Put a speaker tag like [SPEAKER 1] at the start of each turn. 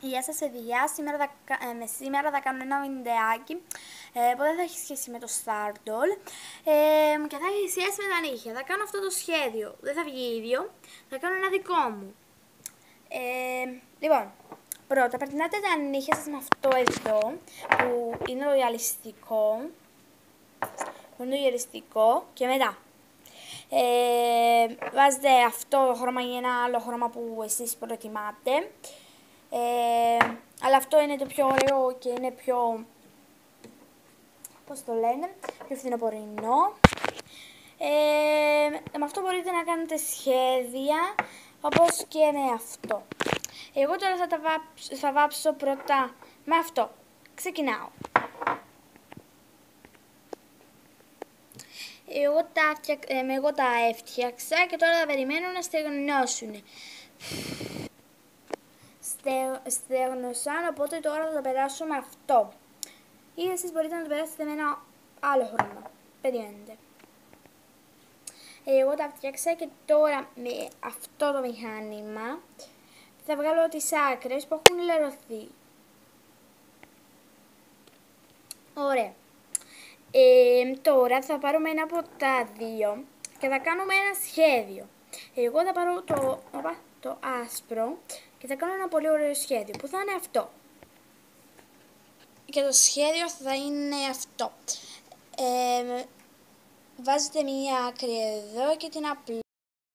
[SPEAKER 1] Γεια σας παιδιά, σήμερα θα κάνω ένα βιντεάκι που δεν θα έχει σχέση με το Stardoll και θα έχει σχέση με τα νύχια. Θα κάνω αυτό το σχέδιο, δεν θα βγει ίδιο, θα κάνω ένα δικό μου. Λοιπόν, πρώτα περνάτε τα νύχια σας με αυτό εδώ που είναι το γυαλιστικό, και μετά βάζετε αυτό το χρώμα ή ένα άλλο χρώμα που εσείς προτιμάτε. Αλλά αυτό είναι το πιο ωραίο και είναι πιο, πώς το λένε, πιο φθινοπορεινό. Με αυτό μπορείτε να κάνετε σχέδια, όπως και με αυτό. Εγώ τώρα θα βάψω πρώτα με αυτό. Ξεκινάω. Εγώ τα έφτιαξα και τώρα θα περιμένω να στεγνώσουν. Στεγνωσαν, οπότε τώρα θα το περάσω με αυτό. Ή εσείς μπορείτε να το περάσετε με ένα άλλο χρώμα. Περιμένετε. Εγώ τα φτιάξα και τώρα με αυτό το μηχάνημα θα βγάλω τις άκρες που έχουν λερωθεί. Ωραία. Τώρα θα πάρουμε ένα από τα δύο και θα κάνουμε ένα σχέδιο. Εγώ θα πάρω το άσπρο και θα κάνω ένα πολύ ωραίο σχέδιο που θα είναι αυτό. Και το σχέδιο θα είναι αυτό. Βάζετε μία άκρη εδώ και την απλή.